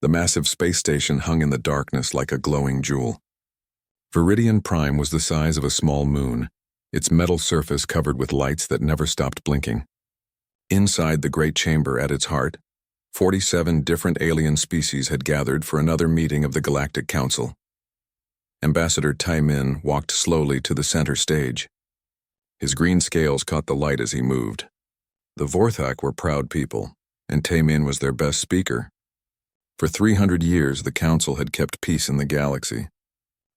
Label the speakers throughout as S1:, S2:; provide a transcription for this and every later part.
S1: The massive space station hung in the darkness like a glowing jewel. Viridian Prime was the size of a small moon, its metal surface covered with lights that never stopped blinking. Inside the great chamber at its heart, 47 different alien species had gathered for another meeting of the Galactic Council. Ambassador Tai Min walked slowly to the center stage. His green scales caught the light as he moved. The Vorthak were proud people, and Tai Min was their best speaker. For 300 years, the Council had kept peace in the galaxy.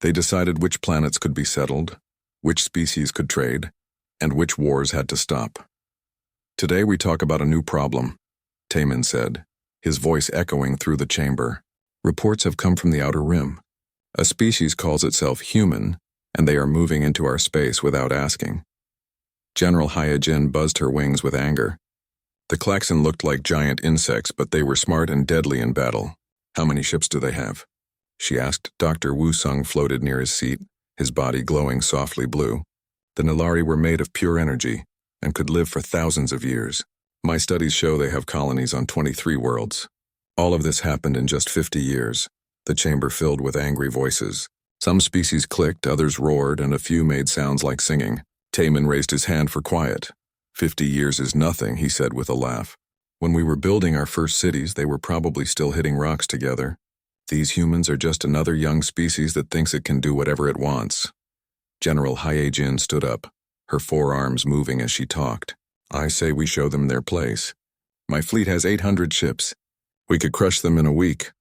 S1: They decided which planets could be settled, which species could trade, and which wars had to stop. Today we talk about a new problem, Tai Min said, his voice echoing through the chamber. Reports have come from the Outer Rim. A species calls itself human, and they are moving into our space without asking. General Hyojin buzzed her wings with anger. The klaxon looked like giant insects, but they were smart and deadly in battle. How many ships do they have? She asked. Dr. Wu Sung floated near his seat, his body glowing softly blue. The Nilari were made of pure energy and could live for thousands of years. My studies show they have colonies on 23 worlds. All of this happened in just 50 years. The chamber filled with angry voices. Some species clicked, others roared, and a few made sounds like singing. Tai Min raised his hand for quiet. 50 years is nothing, he said with a laugh. When we were building our first cities, they were probably still hitting rocks together. These humans are just another young species that thinks it can do whatever it wants. General Hyojin stood up, her forearms moving as she talked. I say we show them their place. My fleet has 800 ships. We could crush them in a week.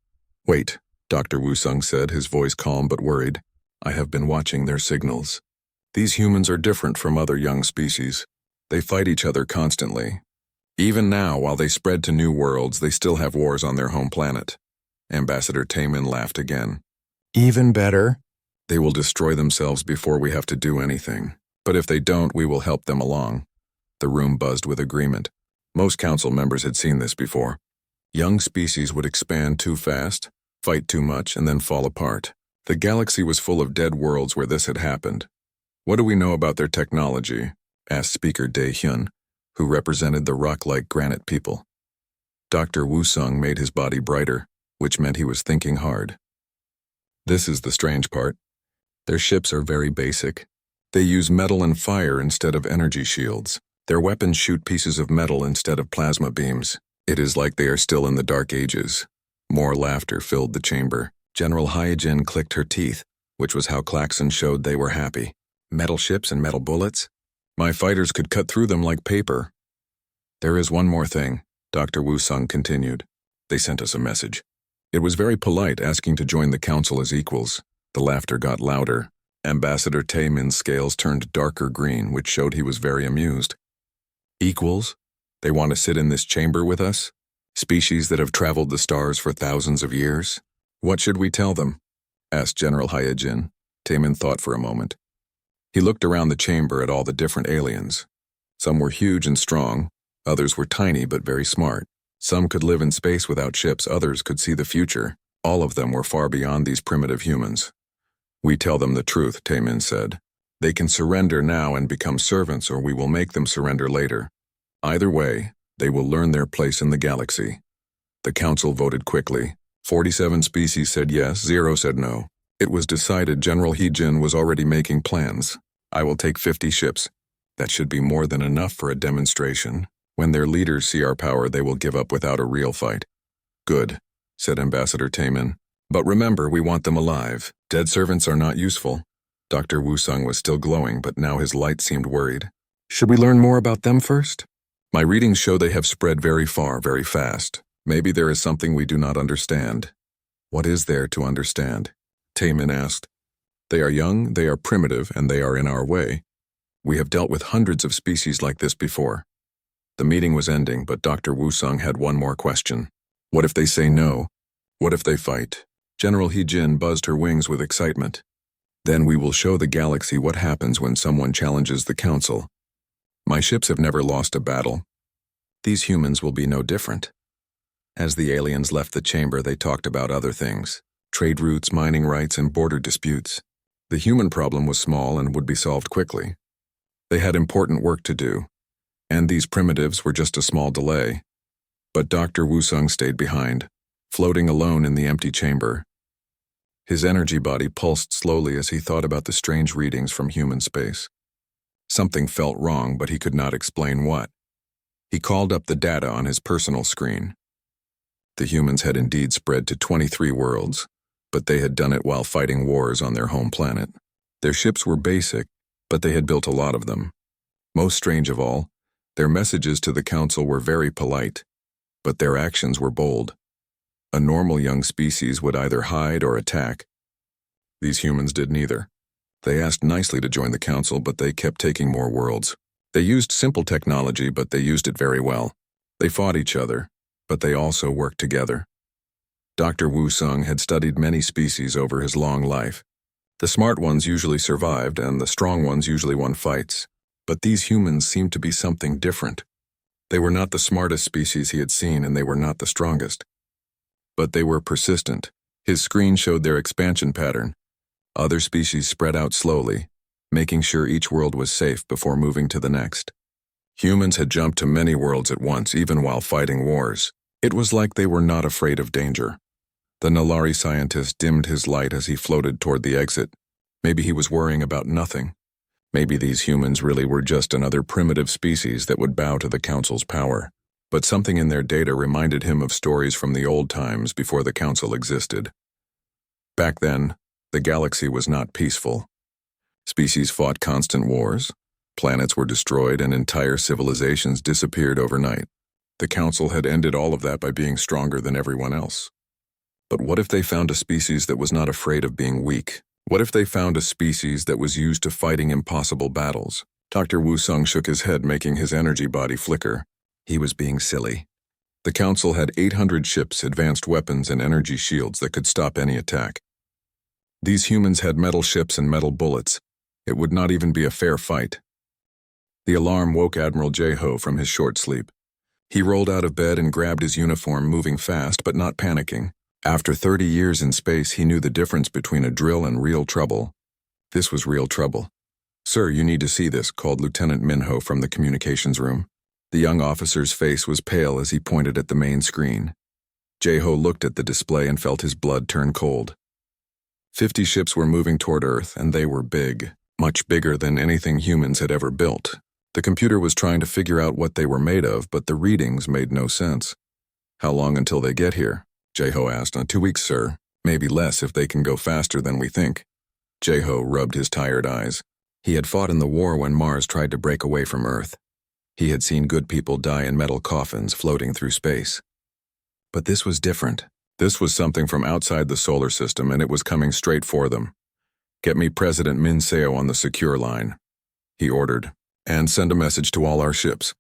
S1: Wait, Dr. Wu Sung said, his voice calm but worried. I have been watching their signals. These humans are different from other young species. They fight each other constantly. Even now, while they spread to new worlds, they still have wars on their home planet. Ambassador Tai Min laughed again. Even better. They will destroy themselves before we have to do anything. But if they don't, we will help them along. The room buzzed with agreement. Most council members had seen this before. Young species would expand too fast, fight too much, and then fall apart. The galaxy was full of dead worlds where this had happened. What do we know about their technology? Asked Speaker Dae Hyun, who represented the rock-like granite people. Dr. Wu Sung made his body brighter, which meant he was thinking hard. This is the strange part. Their ships are very basic. They use metal and fire instead of energy shields. Their weapons shoot pieces of metal instead of plasma beams. It is like they are still in the Dark Ages. More laughter filled the chamber. General Hyojin clicked her teeth, which was how klaxon showed they were happy. Metal ships and metal bullets? My fighters could cut through them like paper. There is one more thing, Dr. Wu Sung continued. They sent us a message. It was very polite, asking to join the council as equals. The laughter got louder. Ambassador Tai Min's scales turned darker green, which showed he was very amused. Equals? They want to sit in this chamber with us? Species that have traveled the stars for thousands of years? What should we tell them? Asked General Hyojin. Tai Min thought for a moment. He looked around the chamber at all the different aliens. Some were huge and strong, others were tiny but very smart. Some could live in space without ships, others could see the future. All of them were far beyond these primitive humans. We tell them the truth, Tai Min said. They can surrender now and become servants, or we will make them surrender later. Either way, they will learn their place in the galaxy. The council voted quickly. 47 species said yes, 0 said no. It was decided General Hyojin was already making plans. I will take 50 ships. That should be more than enough for a demonstration. When their leaders see our power, they will give up without a real fight. Good, said Ambassador Tai Min. But remember, we want them alive. Dead servants are not useful. Dr. Wu Sung was still glowing, but now his light seemed worried. Should we learn more about them first? My readings show they have spread very far, very fast. Maybe there is something we do not understand. What is there to understand? Tai Min asked. They are young, they are primitive, and they are in our way. We have dealt with hundreds of species like this before. The meeting was ending, but Dr. Wu Sung had one more question. What if they say no? What if they fight? General Hyojin buzzed her wings with excitement. Then we will show the galaxy what happens when someone challenges the council. My ships have never lost a battle. These humans will be no different. As the aliens left the chamber, they talked about other things. Trade routes, mining rights, and border disputes. The human problem was small and would be solved quickly. They had important work to do, and these primitives were just a small delay. But Dr. Wu Sung stayed behind. floating alone in the empty chamber. His energy body pulsed slowly as he thought about the strange readings from human space. Something felt wrong, but he could not explain what. He called up the data on his personal screen. The humans had indeed spread to 23 worlds, but they had done it while fighting wars on their home planet. Their ships were basic, but they had built a lot of them. Most strange of all, their messages to the Council were very polite, but their actions were bold. A normal young species would either hide or attack. These humans did neither. They asked nicely to join the Council, but they kept taking more worlds. They used simple technology, but they used it very well. They fought each other, but they also worked together. Dr. Wu Sung had studied many species over his long life. The smart ones usually survived, and the strong ones usually won fights. But these humans seemed to be something different. They were not the smartest species he had seen, and they were not the strongest. But they were persistent. His screen showed their expansion pattern. Other species spread out slowly, making sure each world was safe before moving to the next. Humans had jumped to many worlds at once, even while fighting wars. It was like they were not afraid of danger. The Nalari scientist dimmed his light as he floated toward the exit. Maybe he was worrying about nothing. Maybe these humans really were just another primitive species that would bow to the Council's power. But something in their data reminded him of stories from the old times before the Council existed. Back then, the galaxy was not peaceful. Species fought constant wars, planets were destroyed, and entire civilizations disappeared overnight. The Council had ended all of that by being stronger than everyone else. But what if they found a species that was not afraid of being weak? What if they found a species that was used to fighting impossible battles? Dr. Wu Sung shook his head, making his energy body flicker. He was being silly. The Council had 800 ships, advanced weapons, and energy shields that could stop any attack. These humans had metal ships and metal bullets. It would not even be a fair fight. The alarm woke Admiral Jae-ho from his short sleep. He rolled out of bed and grabbed his uniform, moving fast but not panicking. After 30 years in space, he knew the difference between a drill and real trouble. This was real trouble. "Sir, you need to see this," called Lieutenant Minho from the communications room. The young officer's face was pale as he pointed at the main screen. Jae-ho looked at the display and felt his blood turn cold. 50 ships were moving toward Earth, and they were big, much bigger than anything humans had ever built. The computer was trying to figure out what they were made of, but the readings made no sense. "How long until they get here?" Jae-ho asked. 2 weeks, sir. Maybe less if they can go faster than we think." Jae-ho rubbed his tired eyes. He had fought in the war when Mars tried to break away from Earth. He had seen good people die in metal coffins floating through space. But this was different. This was something from outside the solar system, and it was coming straight for them. "Get me President Min Seo on the secure line," he ordered, "and send a message to all our ships.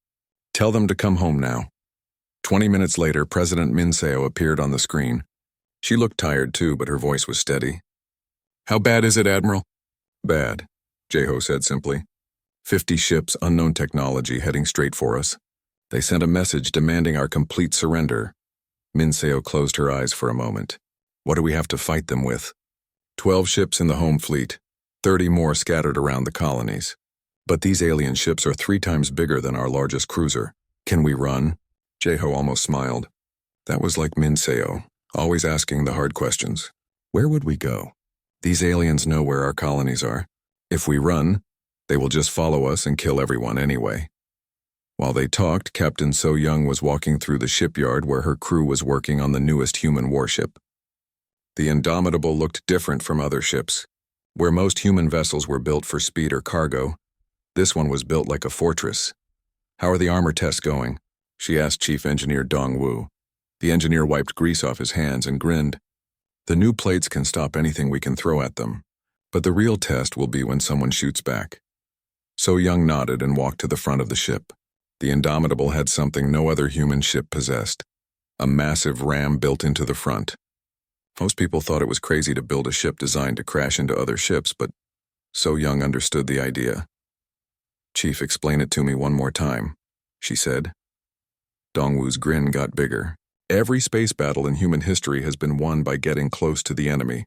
S1: Tell them to come home now." 20 minutes later, President Min Seo appeared on the screen. She looked tired too, but her voice was steady. "How bad is it, Admiral?" "Bad," Jae-ho said simply. 50 ships, unknown technology, heading straight for us. They sent a message demanding our complete surrender. Min Seo closed her eyes for a moment. "What do we have to fight them with?" 12 ships in the home fleet, 30 more scattered around the colonies. "But these alien ships are 3 times bigger than our largest cruiser. Can we run?" Jae-ho almost smiled. That was like Min Seo, always asking the hard questions. Where would we go? These aliens know where our colonies are. If we run, they will just follow us and kill everyone anyway. While they talked, Captain So Young was walking through the shipyard where her crew was working on the newest human warship. The Indomitable looked different from other ships. Where most human vessels were built for speed or cargo, this one was built like a fortress. "How are the armor tests going?" she asked Chief Engineer Dong Wu. The engineer wiped grease off his hands and grinned. "The new plates can stop anything we can throw at them, but the real test will be when someone shoots back." So Young nodded and walked to the front of the ship. The Indomitable had something no other human ship possessed, a massive ram built into the front. Most people thought it was crazy to build a ship designed to crash into other ships, but So Young understood the idea. "Chief, explain it to me one more time," she said. Dongwu's grin got bigger. "Every space battle in human history has been won by getting close to the enemy.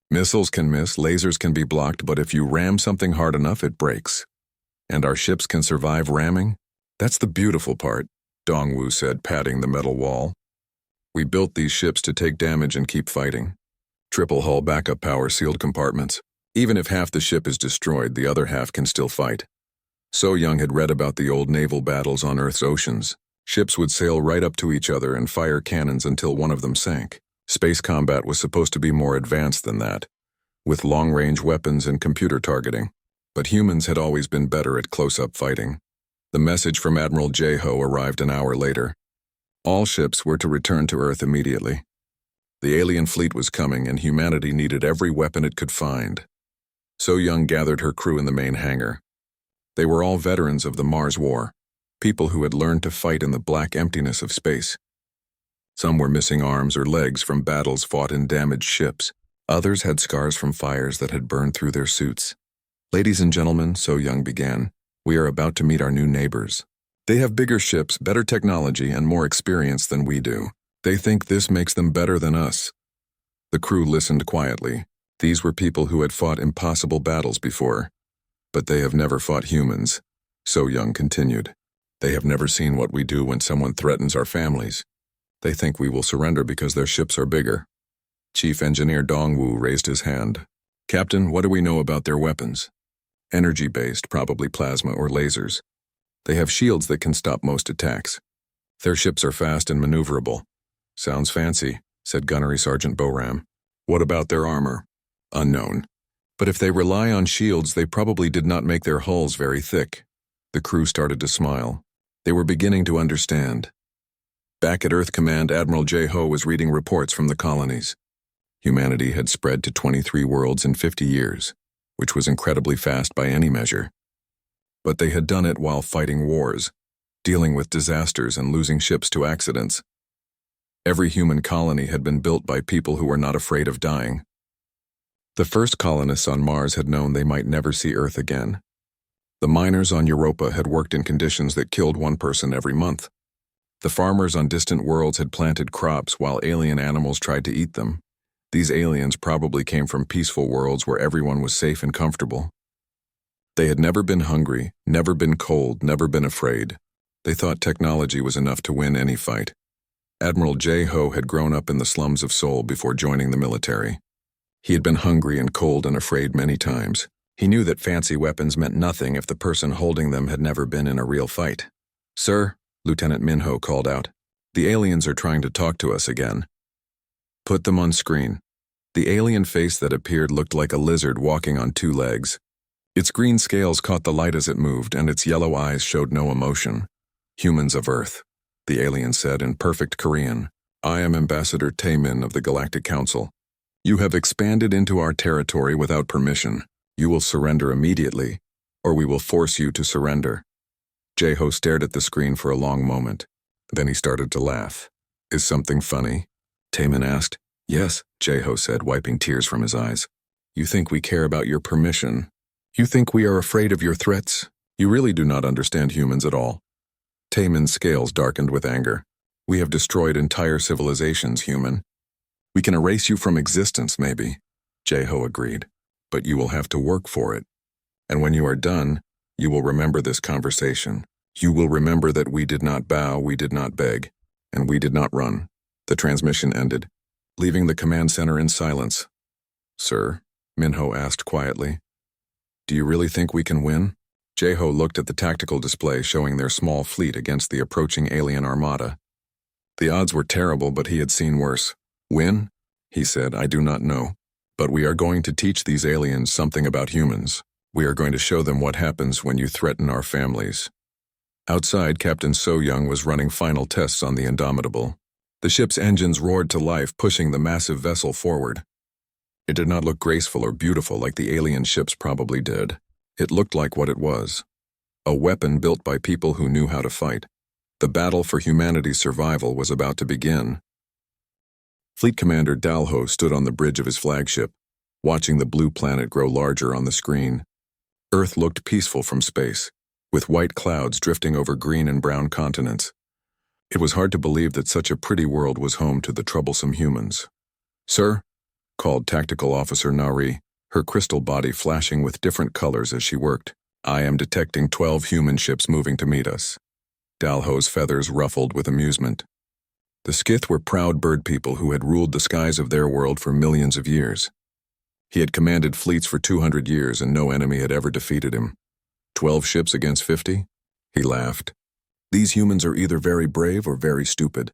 S1: Missiles can miss, lasers can be blocked, but if you ram something hard enough, it breaks. And our ships can survive ramming? That's the beautiful part," Dongwu said, patting the metal wall. We built these ships to take damage and keep fighting. Triple hull backup power sealed compartments. Even if half the ship is destroyed, the other half can still fight. So Young had read about the old naval battles on Earth's oceans. Ships would sail right up to each other and fire cannons until one of them sank. Space combat was supposed to be more advanced than that, with long-range weapons and computer targeting. But humans had always been better at close-up fighting. The message from Admiral J. Ho arrived an hour later. All ships were to return to Earth immediately. The alien fleet was coming, and humanity needed every weapon it could find. So Young gathered her crew in the main hangar. They were all veterans of the Mars War, people who had learned to fight in the black emptiness of space. Some were missing arms or legs from battles fought in damaged ships. Others had scars from fires that had burned through their suits. Ladies and gentlemen, So Young began, we are about to meet our new neighbors. They have bigger ships, better technology, and more experience than we do. They think this makes them better than us. The crew listened quietly. These were people who had fought impossible battles before. But they have never fought humans. So Young continued. They have never seen what we do when someone threatens our families. They think we will surrender because their ships are bigger. Chief Engineer Dongwu raised his hand. Captain, what do we know about their weapons? Energy-based, probably plasma or lasers. They have shields that can stop most attacks. Their ships are fast and maneuverable. Sounds fancy, said Gunnery Sergeant Boram. What about their armor? Unknown. But if they rely on shields, they probably did not make their hulls very thick. The crew started to smile. They were beginning to understand. Back at Earth Command, Admiral J. Ho was reading reports from the colonies. Humanity had spread to 23 worlds in 50 years, which was incredibly fast by any measure. But they had done it while fighting wars, dealing with disasters and losing ships to accidents. Every human colony had been built by people who were not afraid of dying. The first colonists on Mars had known they might never see Earth again. The miners on Europa had worked in conditions that killed one person every month. The farmers on distant worlds had planted crops while alien animals tried to eat them. These aliens probably came from peaceful worlds where everyone was safe and comfortable. They had never been hungry, never been cold, never been afraid. They thought technology was enough to win any fight. Admiral J. Ho had grown up in the slums of Seoul before joining the military. He had been hungry and cold and afraid many times. He knew that fancy weapons meant nothing if the person holding them had never been in a real fight. Sir, Lieutenant Minho called out, the aliens are trying to talk to us again. Put them on screen. The alien face that appeared looked like a lizard walking on two legs. Its green scales caught the light as it moved, and its yellow eyes showed no emotion. Humans of Earth, the alien said in perfect Korean. I am Ambassador Taemin of the Galactic Council. You have expanded into our territory without permission. You will surrender immediately, or we will force you to surrender. J-Ho stared at the screen for a long moment. Then he started to laugh. Is something funny? Taemin asked. Yes, J-Ho said, wiping tears from his eyes. You think we care about your permission? You think we are afraid of your threats? You really do not understand humans at all. Taemin's scales darkened with anger. We have destroyed entire civilizations, human. We can erase you from existence, maybe. J-Ho agreed. But you will have to work for it. And when you are done, you will remember this conversation. You will remember that we did not bow, we did not beg, and we did not run. The transmission ended, leaving the command center in silence. Sir, Minho asked quietly, do you really think we can win? J-Ho looked at the tactical display showing their small fleet against the approaching alien armada. The odds were terrible, but he had seen worse. Win? He said, I do not know. But we are going to teach these aliens something about humans. We are going to show them what happens when you threaten our families. Outside, Captain So Young was running final tests on the Indomitable. The ship's engines roared to life, pushing the massive vessel forward. It did not look graceful or beautiful like the alien ships probably did. It looked like what it was. A weapon built by people who knew how to fight. The battle for humanity's survival was about to begin. Fleet Commander Dalho stood on the bridge of his flagship, watching the blue planet grow larger on the screen. Earth looked peaceful from space, with white clouds drifting over green and brown continents. It was hard to believe that such a pretty world was home to the troublesome humans. Sir, called Tactical Officer Nari, her crystal body flashing with different colors as she worked. I am detecting 12 human ships moving to meet us. Dalho's feathers ruffled with amusement. The The Skith were proud bird people who had ruled the skies of their world for millions of years. He had commanded fleets for 200 years and no enemy had ever defeated him. 12 ships against 50? He laughed. These humans are either very brave or very stupid.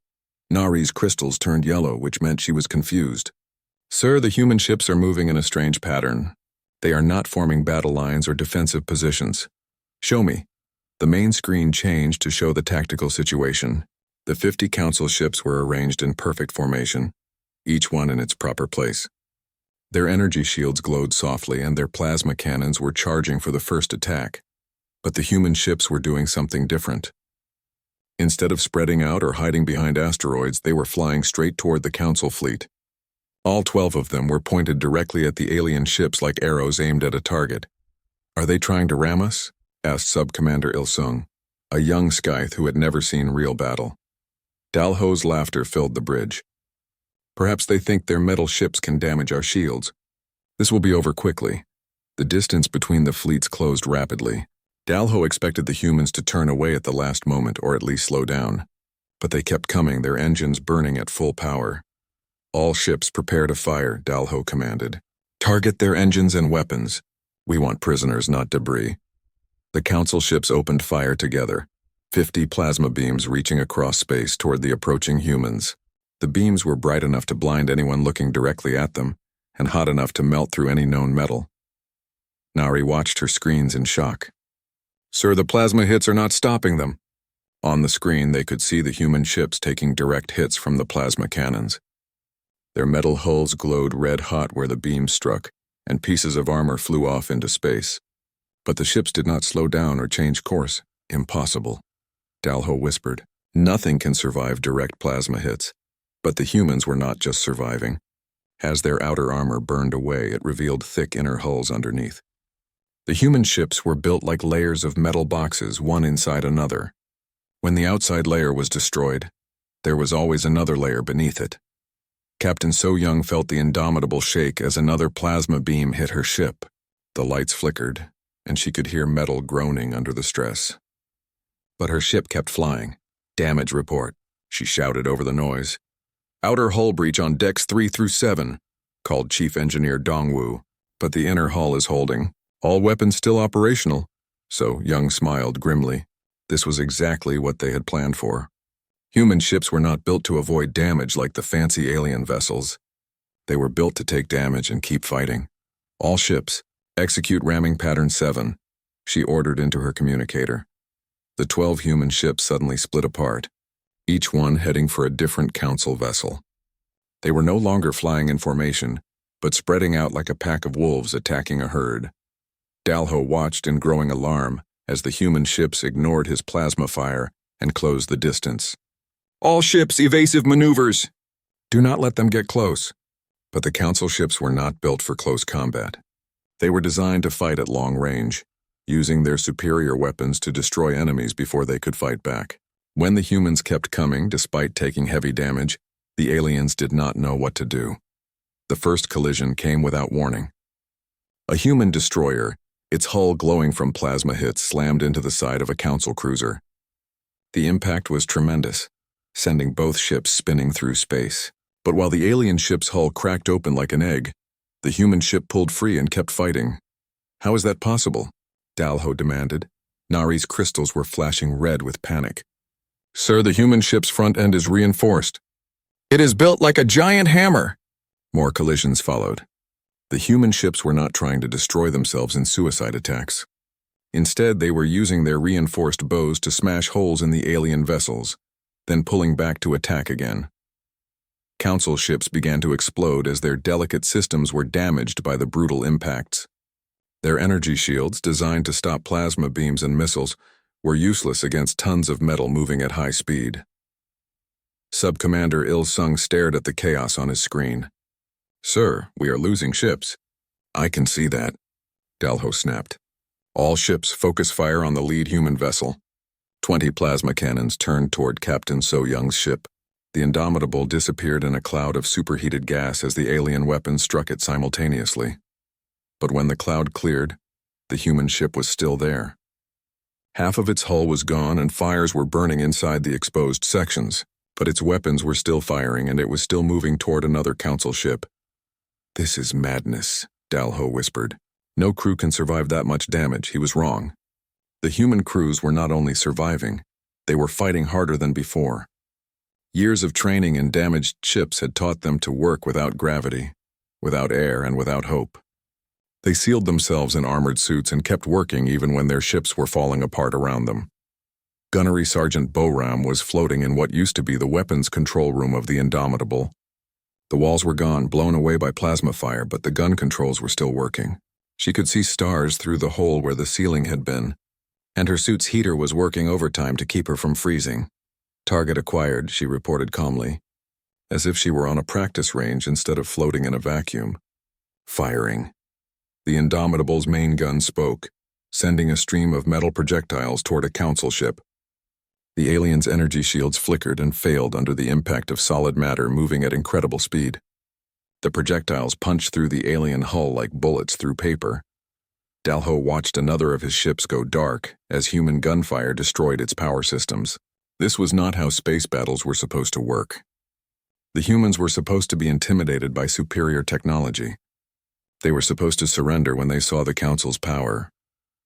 S1: Nari's crystals turned yellow, which meant she was confused. Sir, the human ships are moving in a strange pattern. They are not forming battle lines or defensive positions. Show me. The main screen changed to show the tactical situation. The 50 council ships were arranged in perfect formation, each one in its proper place. Their energy shields glowed softly and their plasma cannons were charging for the first attack. But the human ships were doing something different. Instead of spreading out or hiding behind asteroids, they were flying straight toward the council fleet. All 12 of them were pointed directly at the alien ships like arrows aimed at a target. Are they trying to ram us? Asked Sub-Commander Il-sung, a young Scythe who had never seen real battle. Dalho's laughter filled the bridge. Perhaps they think their metal ships can damage our shields. This will be over quickly. The distance between the fleets closed rapidly. Dalho expected the humans to turn away at the last moment or at least slow down. But they kept coming, their engines burning at full power. All ships prepare to fire, Dalho commanded. Target their engines and weapons. We want prisoners, not debris. The council ships opened fire together, 50 plasma beams reaching across space toward the approaching humans. The beams were bright enough to blind anyone looking directly at them, and hot enough to melt through any known metal. Nari watched her screens in shock. Sir, the plasma hits are not stopping them. On the screen, they could see the human ships taking direct hits from the plasma cannons. Their metal hulls glowed red-hot where the beams struck, and pieces of armor flew off into space. But the ships did not slow down or change course. Impossible. Dalho whispered. Nothing can survive direct plasma hits. But the humans were not just surviving. As their outer armor burned away, it revealed thick inner hulls underneath. The human ships were built like layers of metal boxes, one inside another. When the outside layer was destroyed, there was always another layer beneath it. Captain So-young felt the indomitable shake as another plasma beam hit her ship. The lights flickered, and she could hear metal groaning under the stress. But her ship kept flying. Damage report, she shouted over the noise. Outer hull breach on decks 3 through 7, called Chief Engineer Dongwu, but the inner hull is holding. All weapons still operational. So-young smiled grimly. This was exactly what they had planned for. Human ships were not built to avoid damage like the fancy alien vessels. They were built to take damage and keep fighting. All ships, execute ramming pattern 7, she ordered into her communicator. The 12 human ships suddenly split apart, each one heading for a different council vessel. They were no longer flying in formation, but spreading out like a pack of wolves attacking a herd. Dalho watched in growing alarm as the human ships ignored his plasma fire and closed the distance. All ships, evasive maneuvers! Do not let them get close. But the council ships were not built for close combat. They were designed to fight at long range, using their superior weapons to destroy enemies before they could fight back. When the humans kept coming, despite taking heavy damage, the aliens did not know what to do. The first collision came without warning. A human destroyer, its hull glowing from plasma hits, slammed into the side of a council cruiser. The impact was tremendous, sending both ships spinning through space. But while the alien ship's hull cracked open like an egg, the human ship pulled free and kept fighting. How is that possible? Dalho demanded. Nari's crystals were flashing red with panic. Sir, the human ship's front end is reinforced. It is built like a giant hammer. More collisions followed. The human ships were not trying to destroy themselves in suicide attacks. Instead, they were using their reinforced bows to smash holes in the alien vessels, then pulling back to attack again. Council ships began to explode as their delicate systems were damaged by the brutal impacts. Their energy shields, designed to stop plasma beams and missiles, were useless against tons of metal moving at high speed. Sub-Commander Il-sung stared at the chaos on his screen. Sir, we are losing ships. I can see that, Dalho snapped. All ships focus fire on the lead human vessel. 20 plasma cannons turned toward Captain So-young's ship. The Indomitable disappeared in a cloud of superheated gas as the alien weapons struck it simultaneously. But when the cloud cleared, the human ship was still there. Half of its hull was gone and fires were burning inside the exposed sections. But its weapons were still firing, and it was still moving toward another council ship. "This is madness," Dalho whispered. "No crew can survive that much damage." He was wrong. The human crews were not only surviving, they were fighting harder than before. Years of training in damaged ships had taught them to work without gravity, without air, and without hope. They sealed themselves in armored suits and kept working even when their ships were falling apart around them. Gunnery Sergeant Boram was floating in what used to be the weapons control room of the Indomitable. The walls were gone, blown away by plasma fire, but the gun controls were still working. She could see stars through the hole where the ceiling had been, and her suit's heater was working overtime to keep her from freezing. "Target acquired," she reported calmly, as if she were on a practice range instead of floating in a vacuum. Firing. The Indomitable's main gun spoke, sending a stream of metal projectiles toward a council ship. The alien's energy shields flickered and failed under the impact of solid matter moving at incredible speed. The projectiles punched through the alien hull like bullets through paper. Dalho watched another of his ships go dark as human gunfire destroyed its power systems. This was not how space battles were supposed to work. The humans were supposed to be intimidated by superior technology. They were supposed to surrender when they saw the Council's power.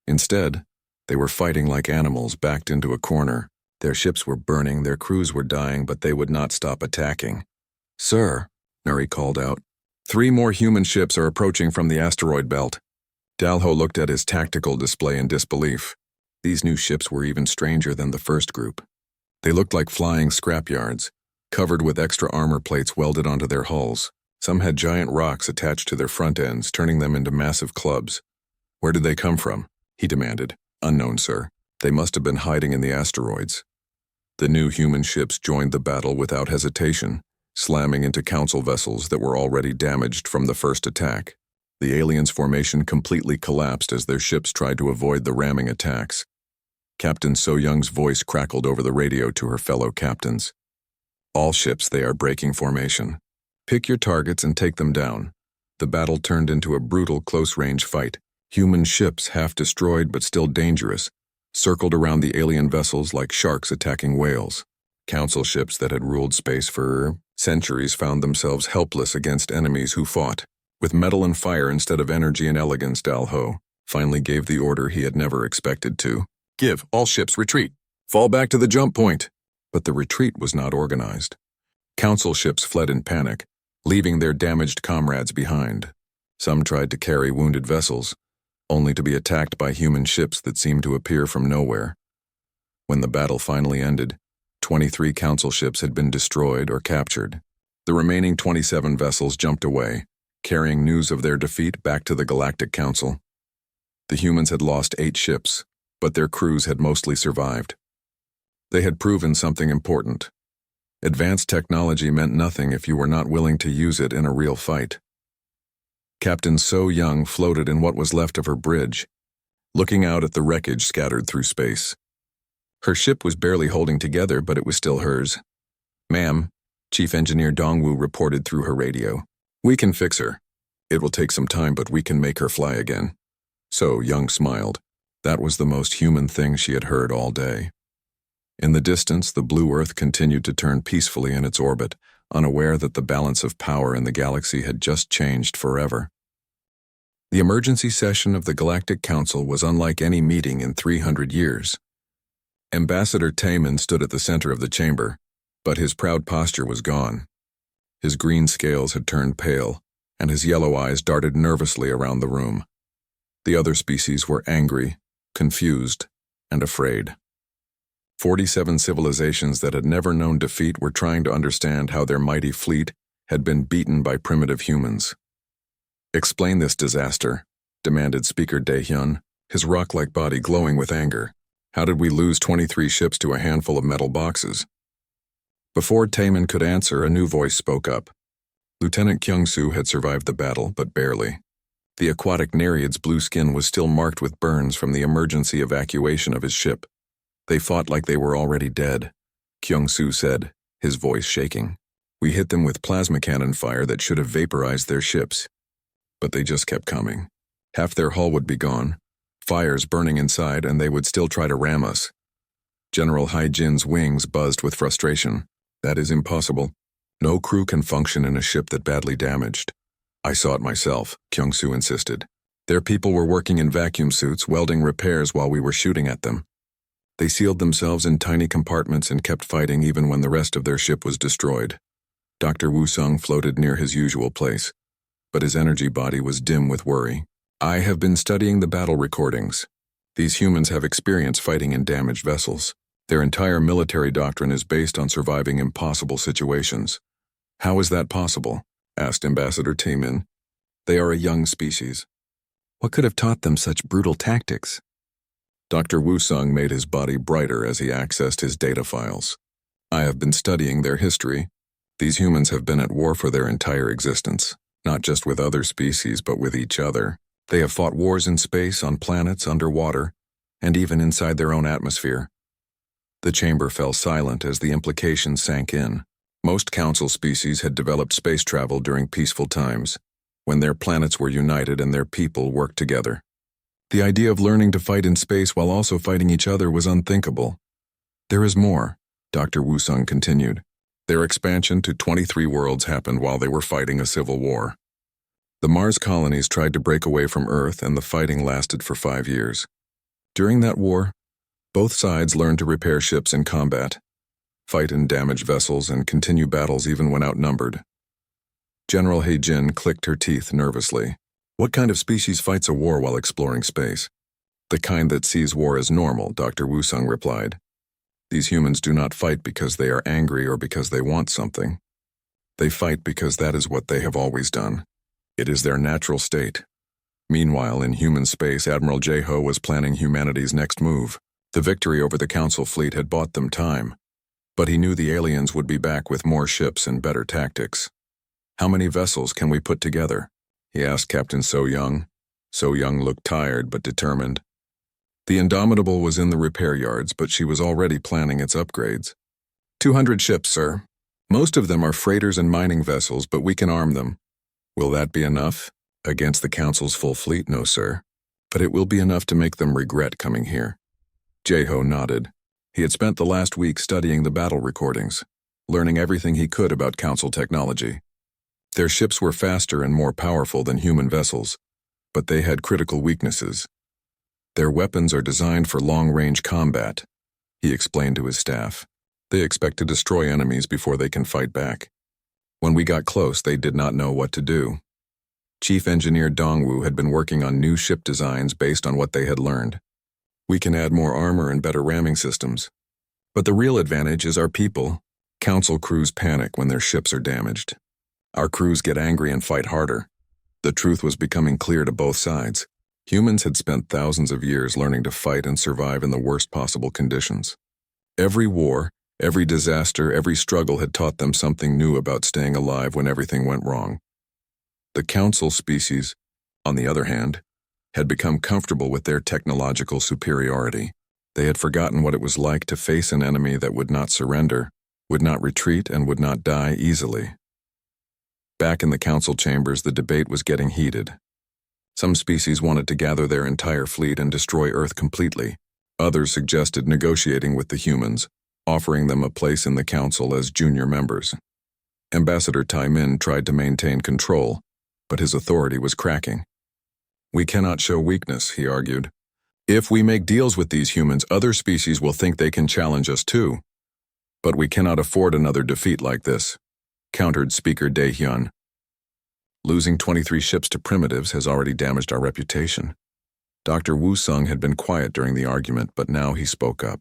S1: Instead, they were fighting like animals backed into a corner. Their ships were burning, their crews were dying, but they would not stop attacking. "Sir," Nuri called out, "3 more human ships are approaching from the asteroid belt." Dalho looked at his tactical display in disbelief. These new ships were even stranger than the first group. They looked like flying scrapyards, covered with extra armor plates welded onto their hulls. Some had giant rocks attached to their front ends, turning them into massive clubs. "Where did they come from?" he demanded. "Unknown, sir. They must have been hiding in the asteroids." The new human ships joined the battle without hesitation, slamming into council vessels that were already damaged from the first attack. The aliens' formation completely collapsed as their ships tried to avoid the ramming attacks. Captain So-Young's voice crackled over the radio to her fellow captains. "All ships, they are breaking formation. Pick your targets and take them down." The battle turned into a brutal close-range fight. Human ships, half destroyed but still dangerous, circled around the alien vessels like sharks attacking whales. Council ships that had ruled space for centuries found themselves helpless against enemies who fought. With metal and fire instead of energy and elegance, Dalho finally gave the order he had never expected to. "Give, all ships retreat. Fall back to the jump point." But the retreat was not organized. Council ships fled in panic, leaving their damaged comrades behind. Some tried to carry wounded vessels, only to be attacked by human ships that seemed to appear from nowhere. When the battle finally ended, 23 council ships had been destroyed or captured. The remaining 27 vessels jumped away, carrying news of their defeat back to the Galactic Council. The humans had lost 8 ships, but their crews had mostly survived. They had proven something important. Advanced technology meant nothing if you were not willing to use it in a real fight. Captain So-Young floated in what was left of her bridge, looking out at the wreckage scattered through space. Her ship was barely holding together, but it was still hers. "Ma'am," Chief Engineer Dongwu reported through her radio, "we can fix her. It will take some time, but we can make her fly again." So-Young smiled. That was the most human thing she had heard all day. In the distance, the blue Earth continued to turn peacefully in its orbit, unaware that the balance of power in the galaxy had just changed forever. The emergency session of the Galactic Council was unlike any meeting in 300 years. Ambassador Taman stood at the center of the chamber, but his proud posture was gone. His green scales had turned pale, and his yellow eyes darted nervously around the room. The other species were angry, confused, and afraid. 47 civilizations that had never known defeat were trying to understand how their mighty fleet had been beaten by primitive humans. "Explain this disaster," demanded Speaker Daehyun, his rock-like body glowing with anger. "How did we lose 23 ships to a handful of metal boxes?" Before Taman could answer, a new voice spoke up. Lieutenant Kyung-soo had survived the battle, but barely. The aquatic Nereid's blue skin was still marked with burns from the emergency evacuation of his ship. "They fought like they were already dead," Kyung-soo said, his voice shaking. "We hit them with plasma cannon fire that should have vaporized their ships. But they just kept coming. Half their hull would be gone, fires burning inside, and they would still try to ram us." General Hai-jin's wings buzzed with frustration. That is impossible. No crew can function in a ship that badly damaged. I saw it myself, Kyung-soo insisted. Their people were working in vacuum suits, welding repairs while we were shooting at them. They sealed themselves in tiny compartments and kept fighting even when the rest of their ship was destroyed. Dr. Woo-sung floated near his usual place, but his energy body was dim with worry. I have been studying the battle recordings. These humans have experience fighting in damaged vessels. Their entire military doctrine is based on surviving impossible situations. How is that possible? Asked Ambassador Taemin. They are a young species. What could have taught them such brutal tactics? Dr. Woo-sung made his body brighter as he accessed his data files. I have been studying their history. These humans have been at war for their entire existence, not just with other species but with each other. They have fought wars in space, on planets, underwater, and even inside their own atmosphere. The chamber fell silent as the implications sank in. Most Council species had developed space travel during peaceful times, when their planets were united and their people worked together. The idea of learning to fight in space while also fighting each other was unthinkable. There is more, Dr. Woo-sung continued. Their expansion to 23 worlds happened while they were fighting a civil war. The Mars colonies tried to break away from Earth, and the fighting lasted for 5 years. During that war, both sides learned to repair ships in combat, fight in damaged vessels, and continue battles even when outnumbered. General Hae-jin clicked her teeth nervously. What kind of species fights a war while exploring space? The kind that sees war as normal, Dr. Woo-sung replied. These humans do not fight because they are angry or because they want something. They fight because that is what they have always done. It is their natural state. Meanwhile, in human space, Admiral Jae-ho was planning humanity's next move. The victory over the Council fleet had bought them time, but he knew the aliens would be back with more ships and better tactics. How many vessels can we put together? He asked Captain So-young. So-young looked tired but determined. The Indomitable was in the repair yards, but she was already planning its upgrades. 200 ships, sir. Most of them are freighters and mining vessels, but we can arm them. Will that be enough? Against the Council's full fleet, no, sir. But it will be enough to make them regret coming here. Jae-ho nodded. He had spent the last week studying the battle recordings, learning everything he could about Council technology. Their ships were faster and more powerful than human vessels, but they had critical weaknesses. Their weapons are designed for long-range combat, he explained to his staff. They expect to destroy enemies before they can fight back. When we got close, they did not know what to do. Chief Engineer Dongwoo had been working on new ship designs based on what they had learned. We can add more armor and better ramming systems. But the real advantage is our people. Council crews panic when their ships are damaged. Our crews get angry and fight harder. The truth was becoming clear to both sides. Humans had spent thousands of years learning to fight and survive in the worst possible conditions. Every war, every disaster, every struggle had taught them something new about staying alive when everything went wrong. The Council species, on the other hand, had become comfortable with their technological superiority. They had forgotten what it was like to face an enemy that would not surrender, would not retreat, and would not die easily. Back in the Council chambers, the debate was getting heated. Some species wanted to gather their entire fleet and destroy Earth completely. Others suggested negotiating with the humans, offering them a place in the Council as junior members. Ambassador Taemin tried to maintain control, but his authority was cracking. We cannot show weakness, he argued. If we make deals with these humans, other species will think they can challenge us too. But we cannot afford another defeat like this, countered Speaker Dae-hyun. Losing 23 ships to primitives has already damaged our reputation. Dr. Woo-sung had been quiet during the argument, but now he spoke up.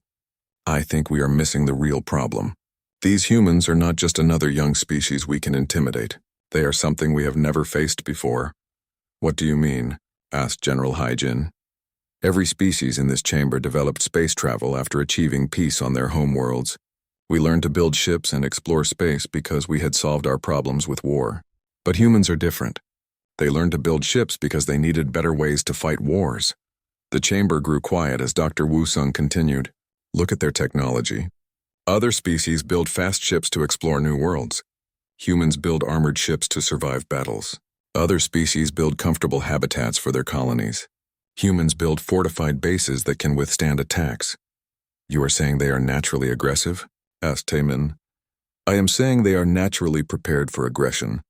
S1: I think we are missing the real problem. These humans are not just another young species we can intimidate. They are something we have never faced before. What do you mean? Asked General Hae-jin. Every species in this chamber developed space travel after achieving peace on their homeworlds. We learned to build ships and explore space because we had solved our problems with war. But humans are different. They learned to build ships because they needed better ways to fight wars. The chamber grew quiet as Dr. Woo-sung continued. Look at their technology. Other species build fast ships to explore new worlds. Humans build armored ships to survive battles. Other species build comfortable habitats for their colonies. Humans build fortified bases that can withstand attacks. You are saying they are naturally aggressive? Asked Taemin. I am saying they are naturally prepared for aggression.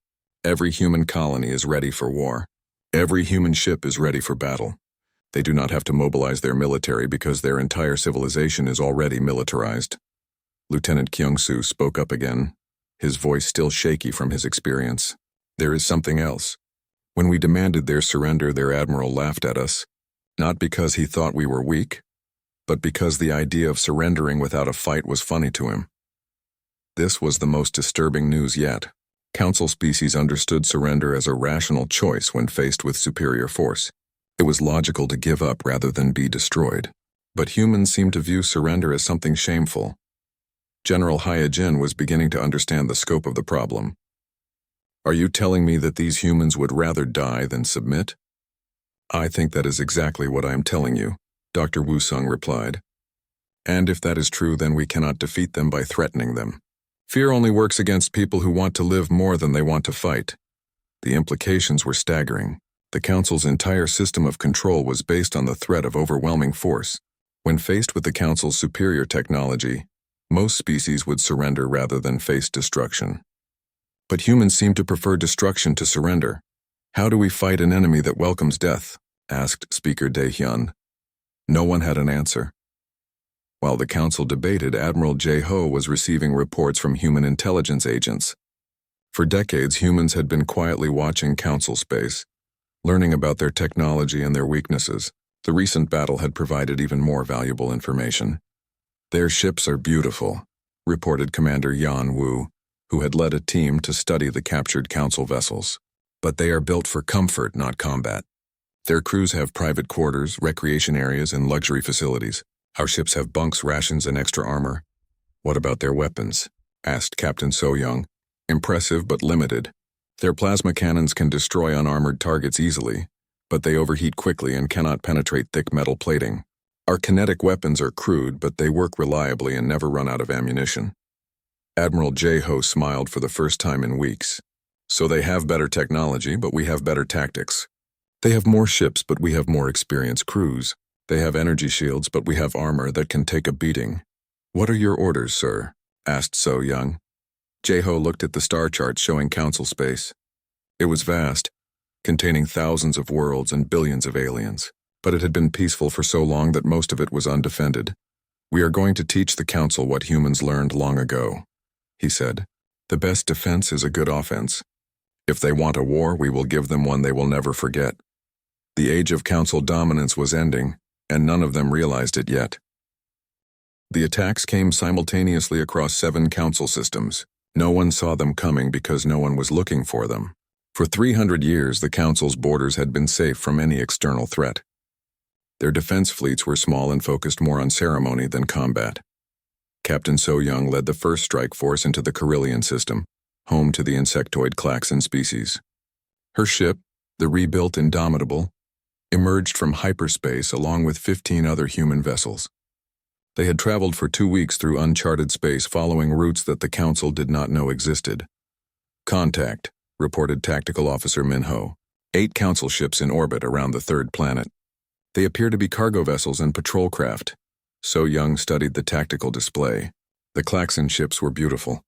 S1: Every human colony is ready for war. Every human ship is ready for battle. They do not have to mobilize their military because their entire civilization is already militarized. Lieutenant Kyung-soo spoke up again, his voice still shaky from his experience. There is something else. When we demanded their surrender, their admiral laughed at us, not because he thought we were weak, but because the idea of surrendering without a fight was funny to him. This was the most disturbing news yet. Council species understood surrender as a rational choice when faced with superior force. It was logical to give up rather than be destroyed. But humans seemed to view surrender as something shameful. General Hyojin was beginning to understand the scope of the problem. Are you telling me that these humans would rather die than submit? I think that is exactly what I am telling you, Dr. Woo-sung replied. And if that is true, then we cannot defeat them by threatening them. Fear only works against people who want to live more than they want to fight. The implications were staggering. The Council's entire system of control was based on the threat of overwhelming force. When faced with the Council's superior technology, most species would surrender rather than face destruction. But humans seem to prefer destruction to surrender. How do we fight an enemy that welcomes death? Asked Speaker Dae-hyun. No one had an answer. While the Council debated, Admiral Jae-ho was receiving reports from human intelligence agents. For decades, humans had been quietly watching Council space, learning about their technology and their weaknesses. The recent battle had provided even more valuable information. Their ships are beautiful, reported Commander Yan Woo, who had led a team to study the captured Council vessels. But they are built for comfort, not combat. Their crews have private quarters, recreation areas, and luxury facilities. Our ships have bunks, rations, and extra armor. What about their weapons? Asked Captain So-young. Impressive but limited. Their plasma cannons can destroy unarmored targets easily, but they overheat quickly and cannot penetrate thick metal plating. Our kinetic weapons are crude, but they work reliably and never run out of ammunition. Admiral Jae-ho smiled for the first time in weeks. So they have better technology, but we have better tactics. They have more ships, but we have more experienced crews. They have energy shields, but we have armor that can take a beating. What are your orders, sir? Asked So-young. Jae-ho looked at the star chart showing Council space. It was vast, containing thousands of worlds and billions of aliens, but it had been peaceful for so long that most of it was undefended. We are going to teach the Council what humans learned long ago, he said. The best defense is a good offense. If they want a war, we will give them one they will never forget. The age of Council dominance was ending, and none of them realized it yet. The attacks came simultaneously across 7 Council systems. No one saw them coming because no one was looking for them. For 300 years, the Council's borders had been safe from any external threat. Their defense fleets were small and focused more on ceremony than combat. Captain So-young led the first strike force into the Carillion system, home to the insectoid Klaxon species. Her ship, the rebuilt Indomitable, emerged from hyperspace along with 15 other human vessels. They had traveled for 2 weeks through uncharted space following routes that the Council did not know existed. Contact, reported Tactical Officer Minho. 8 Council ships in orbit around the 3rd planet. They appear to be cargo vessels and patrol craft. So-young studied the tactical display. The Klaxon ships were beautiful,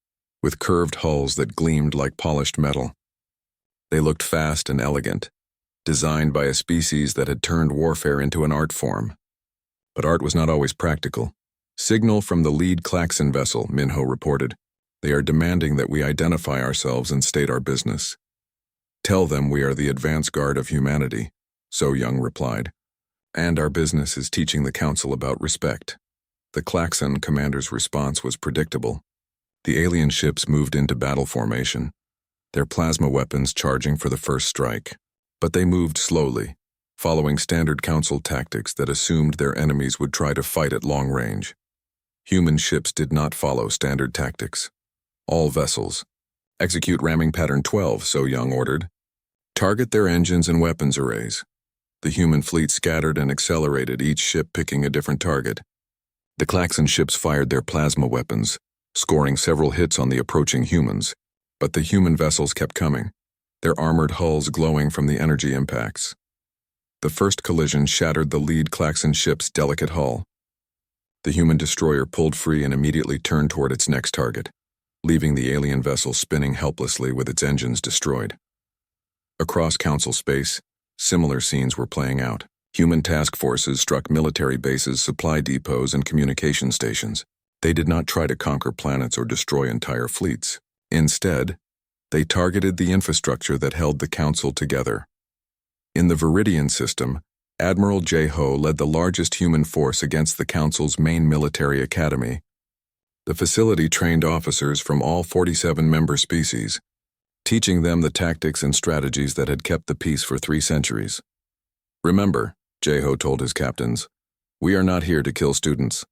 S1: with curved hulls that gleamed like polished metal. They looked fast and elegant, designed by a species that had turned warfare into an art form. But art was not always practical. Signal from the lead Klaxon vessel, Minho reported. They are demanding that we identify ourselves and state our business. Tell them we are the advance guard of humanity, So-young replied. And our business is teaching the Council about respect. The Klaxon commander's response was predictable. The alien ships moved into battle formation, their plasma weapons charging for the first strike. But they moved slowly, following standard Council tactics that assumed their enemies would try to fight at long range. Human ships did not follow standard tactics. All vessels. Execute ramming pattern 12, So-young ordered. Target their engines and weapons arrays. The human fleet scattered and accelerated, each ship picking a different target. The Klaxon ships fired their plasma weapons, scoring several hits on the approaching humans, but the human vessels kept coming, their armored hulls glowing from the energy impacts. The first collision shattered the lead Klaxon ship's delicate hull. The human destroyer pulled free and immediately turned toward its next target. leaving the alien vessel spinning helplessly with its engines destroyed. Across Council space, similar scenes were playing out. Human task forces struck military bases, supply depots, and communication stations. They did not try to conquer planets or destroy entire fleets. Instead, they targeted the infrastructure that held the Council together. In the Viridian system, Admiral J. Ho led the largest human force against the Council's main military academy. The facility trained officers from all 47 member species, teaching them the tactics and strategies that had kept the peace for 3 centuries. "Remember," J. Ho told his captains, "we are not here to kill students.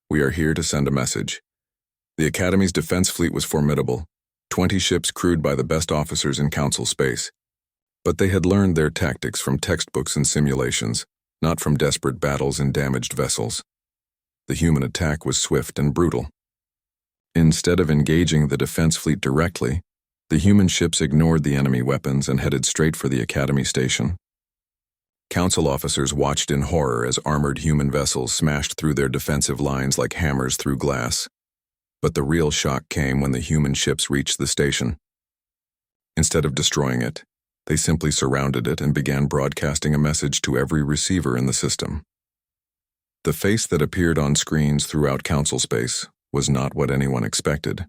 S1: We are here to send a message." The Academy's defense fleet was formidable, 20 ships crewed by the best officers in Council space. But they had learned their tactics from textbooks and simulations, not from desperate battles in damaged vessels. The human attack was swift and brutal. Instead of engaging the defense fleet directly, the human ships ignored the enemy weapons and headed straight for the Academy station. Council officers watched in horror as armored human vessels smashed through their defensive lines like hammers through glass. But the real shock came when the human ships reached the station. Instead of destroying it, they simply surrounded it and began broadcasting a message to every receiver in the system. The face that appeared on screens throughout Council space was not what anyone expected.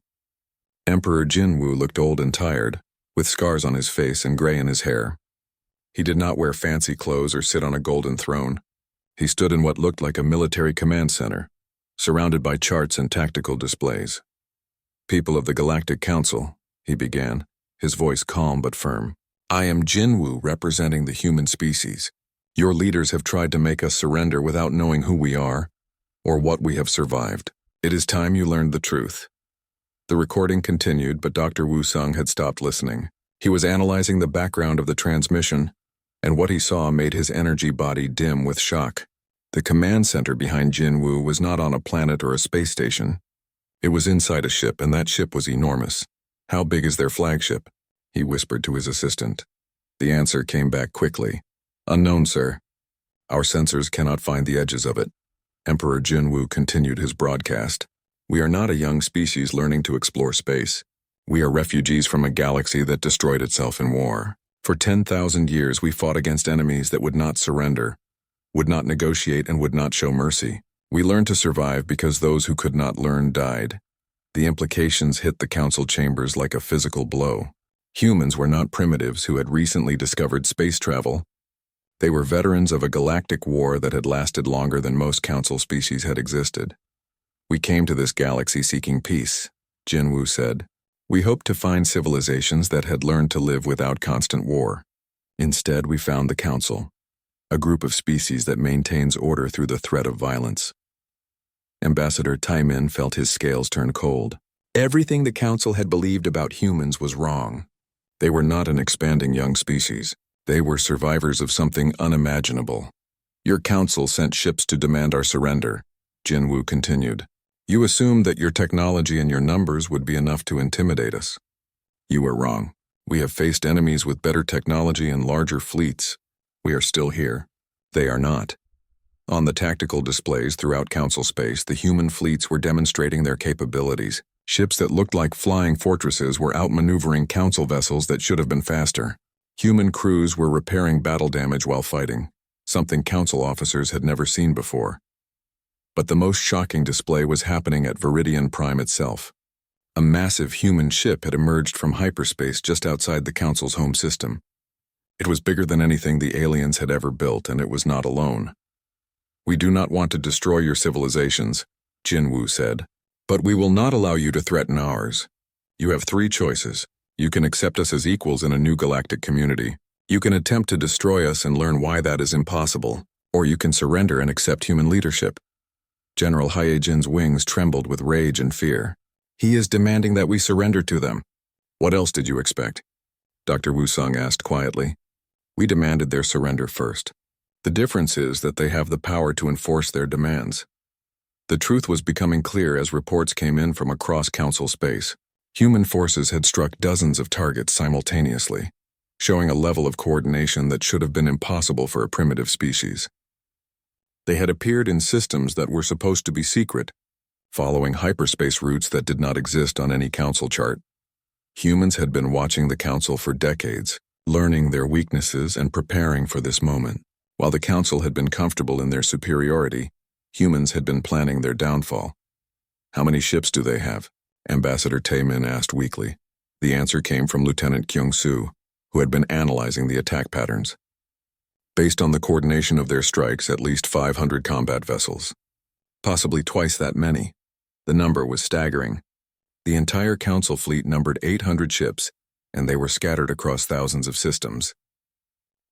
S1: Emperor Jinwu looked old and tired, with scars on his face and gray in his hair. He did not wear fancy clothes or sit on a golden throne. He stood in what looked like a military command center, surrounded by charts and tactical displays. "People of the Galactic Council," he began, his voice calm but firm. "I am Jinwu, representing the human species. Your leaders have tried to make us surrender without knowing who we are or what we have survived. It is time you learned the truth." The recording continued, but Dr. Wu Sung had stopped listening. He was analyzing the background of the transmission, and what he saw made his energy body dim with shock. The command center behind Jinwu was not on a planet or a space station. It was inside a ship, and that ship was enormous. "How big is their flagship?" he whispered to his assistant. The answer came back quickly. "Unknown, sir. Our sensors cannot find the edges of it." Emperor Jinwu continued his broadcast. "We are not a young species learning to explore space. We are refugees from a galaxy that destroyed itself in war. For 10,000 years we fought against enemies that would not surrender, would not negotiate, and would not show mercy. We learned to survive because those who could not learn died." The implications hit the Council chambers like a physical blow. Humans were not primitives who had recently discovered space travel. They were veterans of a galactic war that had lasted longer than most Council species had existed. "We came to this galaxy seeking peace," Jinwu said. "We hoped to find civilizations that had learned to live without constant war. Instead, we found the Council, a group of species that maintains order through the threat of violence." Ambassador Taimin felt his scales turn cold. Everything the Council had believed about humans was wrong. They were not an expanding young species. They were survivors of something unimaginable. "Your Council sent ships to demand our surrender," Jinwu continued. "You assumed that your technology and your numbers would be enough to intimidate us. You were wrong. We have faced enemies with better technology and larger fleets. We are still here. They are not." On the tactical displays throughout Council space, the human fleets were demonstrating their capabilities. Ships that looked like flying fortresses were outmaneuvering Council vessels that should have been faster. Human crews were repairing battle damage while fighting, something Council officers had never seen before. But the most shocking display was happening at Viridian Prime itself. A massive human ship had emerged from hyperspace just outside the Council's home system. It was bigger than anything the aliens had ever built, and it was not alone. "We do not want to destroy your civilizations," Jinwu said, "but we will not allow you to threaten ours. You have 3 choices. You can accept us as equals in a new galactic community. You can attempt to destroy us and learn why that is impossible, or you can surrender and accept human leadership." General Hyejin's wings trembled with rage and fear. "He is demanding that we surrender to them." "What else did you expect?" Dr. Wu Sung asked quietly. "We demanded their surrender first. The difference is that they have the power to enforce their demands." The truth was becoming clear as reports came in from across Council space. Human forces had struck dozens of targets simultaneously, showing a level of coordination that should have been impossible for a primitive species. They had appeared in systems that were supposed to be secret, following hyperspace routes that did not exist on any council chart. Humans had been watching the council for decades, learning their weaknesses and preparing for this moment. While the council had been comfortable in their superiority, humans had been planning their downfall. "How many ships do they have?" Ambassador Taemin asked weakly. The answer came from Lieutenant Kyung-soo, who had been analyzing the attack patterns. Based on the coordination of their strikes, at least 500 combat vessels. Possibly twice that many. The number was staggering. The entire council fleet numbered 800 ships, and they were scattered across thousands of systems.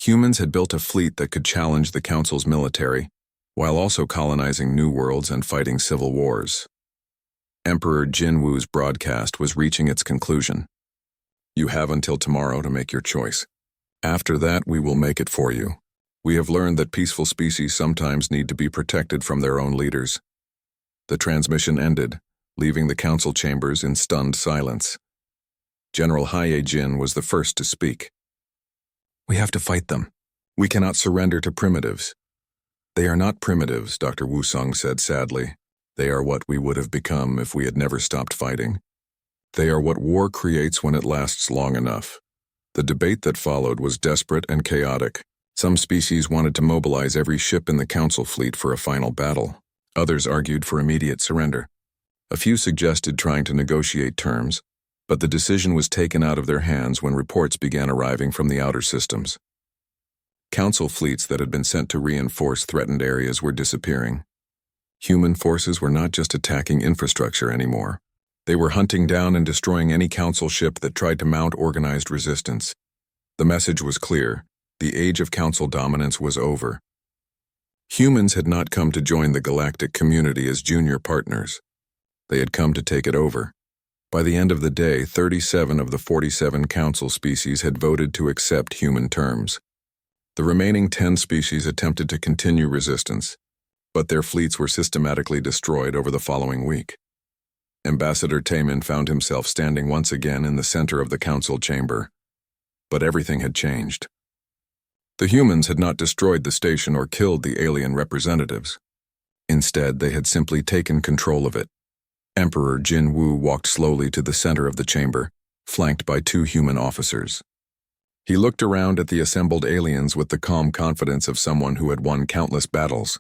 S1: Humans had built a fleet that could challenge the council's military, while also colonizing new worlds and fighting civil wars. Emperor Jinwoo's broadcast was reaching its conclusion. "You have until tomorrow to make your choice. After that, we will make it for you. We have learned that peaceful species sometimes need to be protected from their own leaders." The transmission ended, leaving the council chambers in stunned silence. General Hae Jin was the first to speak. "We have to fight them. We cannot surrender to primitives." "They are not primitives," Dr. Woo-sung said sadly. "They are what we would have become if we had never stopped fighting. They are what war creates when it lasts long enough." The debate that followed was desperate and chaotic. Some species wanted to mobilize every ship in the council fleet for a final battle. Others argued for immediate surrender. A few suggested trying to negotiate terms, but the decision was taken out of their hands when reports began arriving from the outer systems. Council fleets that had been sent to reinforce threatened areas were disappearing. Human forces were not just attacking infrastructure anymore. They were hunting down and destroying any council ship that tried to mount organized resistance. The message was clear. The age of council dominance was over. Humans had not come to join the galactic community as junior partners. They had come to take it over. By the end of the day, 37 of the 47 council species had voted to accept human terms. The remaining 10 species attempted to continue resistance, but their fleets were systematically destroyed over the following week. Ambassador Taemin found himself standing once again in the center of the council chamber. But everything had changed. The humans had not destroyed the station or killed the alien representatives. Instead, they had simply taken control of it. Emperor Jinwoo walked slowly to the center of the chamber, flanked by 2 human officers. He looked around at the assembled aliens with the calm confidence of someone who had won countless battles.